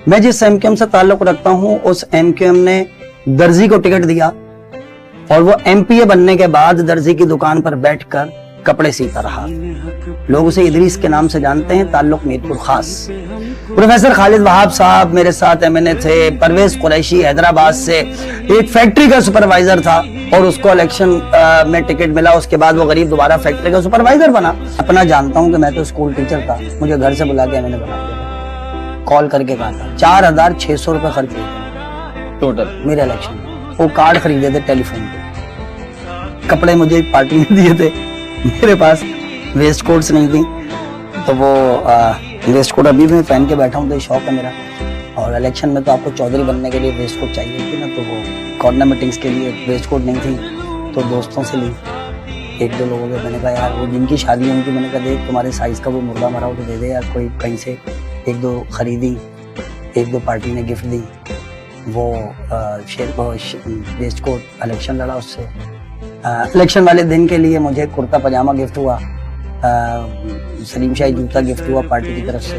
میں جس MQM سے تعلق رکھتا ہوں اس MQM نے درزی کو ٹکٹ دیا اور وہ MPA بننے کے بعد درزی کی دکان پر بیٹھ کر کپڑے سیتا رہا. لوگ اسے ادریس کے نام سے جانتے ہیں. تعلق میرپور خاص. پروفیسر خالد وہاب صاحب میرے ساتھ MNA تھے. پرویز قریشی حیدرآباد سے ایک فیکٹری کا سپروائزر تھا اور اس کو الیکشن میں ٹکٹ ملا. اس کے بعد وہ غریب دوبارہ فیکٹری کا سپروائزر بنا. اپنا جانتا ہوں کہ میں تو اسکول ٹیچر تھا. مجھے گھر سے بلا کے MNA بنا دیا, کال کر کے کہا تھا. 4600 روپے خرچ ہوئے ٹوٹل میرے الیکشن میں. وہ کارڈ خریدے تھے ٹیلی فون پہ. کپڑے مجھے پارٹی نے دیے تھے. میرے پاس ویسٹ کوٹس نہیں تھی تو وہ ویسٹ کوٹ ابھی بھی پہن کے بیٹھا ہوں. تو شوق ہے میرا. اور الیکشن میں تو آپ کو چودھری بننے کے لیے ویسٹ کوٹ چاہیے تھی نا, تو وہ کارنر میٹنگز کے لیے ویسٹ کوٹ نہیں تھی تو دوستوں سے لی. ایک دو لوگوں کے میں نے کہا یار وہ جن کی شادی ہوئی تھی میں نے کہا دیکھ تمہارے سائز کا وہ مردہ مرا ہو تو دے دے یار. کوئی کہیں سے ایک دو خریدی, ایک دو پارٹی نے گفٹ دی. وہ ویسٹ کوٹ الیکشن لڑا اس سے. الیکشن والے دن کے لیے مجھے کرتا پاجامہ گفٹ ہوا, سلیم شاہی جوتا گفٹ ہوا پارٹی کی طرف سے.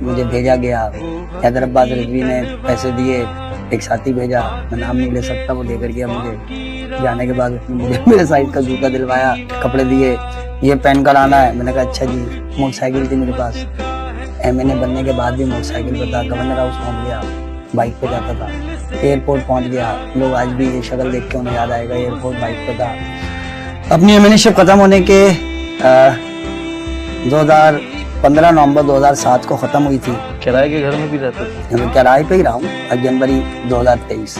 مجھے بھیجا گیا. حیدرآباد رضوی نے پیسے دیے, ایک ساتھی بھیجا, میں نام نہیں لے سکتا, وہ دے کر گیا مجھے. جانے کے بعد اس نے مجھے میرے سائز کا جوتا دلوایا, کپڑے دیے, یہ پہن کر آنا ہے. میں نے کہا اچھا جی. موٹر سائیکل تھی میرے پاس. MNA بننے کے بعد بھی موٹر سائیکل پہ تھا. گورنر ہاؤس پہنچ گیا, بائک پہ جاتا تھا. ایئرپورٹ پہنچ گیا. لوگ آج بھی یہ شکل دیکھ کے انہیں یاد آئے گا, ایئرپورٹ بائک پہ تھا. اپنی MNA شپ ختم ہونے کے 2015 نومبر 2007 کو ختم ہوئی تھی. کرائے کے گھر میں بھی رہتا تھا؟ کرائے پہ ہی رہا ہوں. جنوری 2023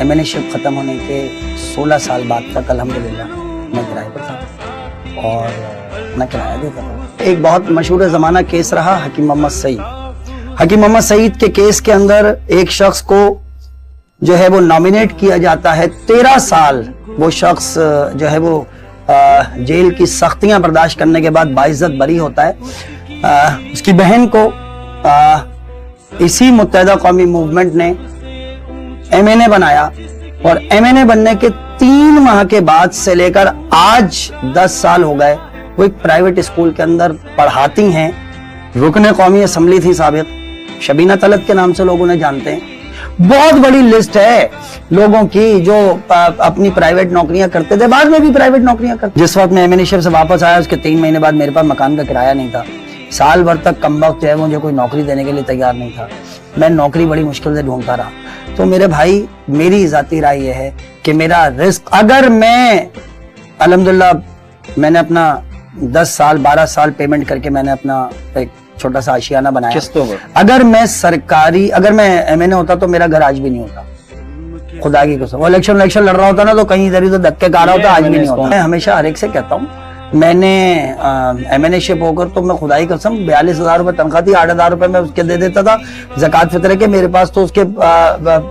MNA شپ ختم ہونے کے 16 سال بعد تک الحمدللہ میں کرائے پر تھا اور میں کرایہ دیتا تھا. ایک بہت مشہور زمانہ کیس رہا حکیم محمد سعید. حکیم محمد سعید کے کیس کے اندر ایک شخص کو جو ہے وہ نامینیٹ کیا جاتا ہے. 13 سال وہ شخص جو ہے وہ جیل کی سختیاں برداشت کرنے کے بعد باعزت بری ہوتا ہے. اس کی بہن کو اسی متحدہ قومی موومنٹ نے MNA بنایا اور MNA بننے کے 3 ماہ کے بعد سے لے کر آج 10 سال ہو گئے وہ ایک پرائیویٹ اسکول کے اندر پڑھاتی ہیں. رکن قومی اسمبلی تھی سابق. شبینہ طلعت کے نام سے لوگ انہیں جانتے ہیں. بہت بڑی لسٹ ہے لوگوں کی جو اپنی پرائیویٹ نوکریاں کرتے تھے, بعد میں بھی پرائیویٹ نوکریاں کرتے. جس وقت میں MNA شپ سے واپس آیا اس کے 3 مہینے بعد میرے پاس مکان کا کرایہ نہیں تھا. سال بھر تک کم وقت جو ہے مجھے کوئی نوکری دینے کے لیے تیار نہیں تھا. میں نوکری بڑی مشکل سے ڈھونڈتا رہا. تو میرے بھائی میری ذاتی رائے یہ ہے کہ میرا رزق, اگر میں الحمدللہ میں نے اپنا 10 سال 12 سال پیمنٹ کر کے میں نے اپنا ایک چھوٹا سا آشیانہ بنایا. اگر میں MNA ہوتا تو میرا گھر آج بھی نہیں ہوتا. خدا کی قسم. وہ الیکشن لڑ رہا ہوتا نا تو کہیں ادھر ادھر دھکے کھا رہا ہوتا, آج بھی نہیں ہوتا. میں ہمیشہ ہر ایک سے کہتا ہوں میں نے MNA شپ ہو کر تو میں خدا کی قسم 42,000 روپے تنخواہ تھی, 8,000 روپے میں اس کے دے دیتا تھا زکوٰۃ فطر کے. میرے پاس تو اس کے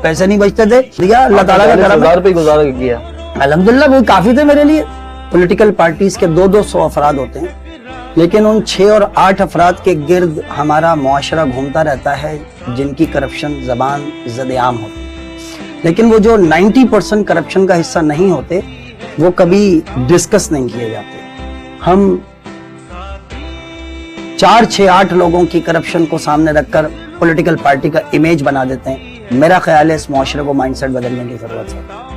پیسے نہیں بچتے تھے. اللہ تعالیٰ کا کرم ہے, گزارا کیا الحمدللہ وہ کافی تھے میرے لیے. پولیٹیکل پارٹیز کے 200 افراد ہوتے ہیں لیکن ان 6 اور 8 افراد کے گرد ہمارا معاشرہ گھومتا رہتا ہے جن کی کرپشن زبان زد عام ہوتی ہے. لیکن وہ جو 90% کرپشن کا حصہ نہیں ہوتے وہ کبھی ڈسکس نہیں کیے جاتے. ہم 4 6 8 لوگوں کی کرپشن کو سامنے رکھ کر پولیٹیکل پارٹی کا امیج بنا دیتے ہیں. میرا خیال ہے اس معاشرے کو مائنڈ سیٹ بدلنے کی ضرورت ہے.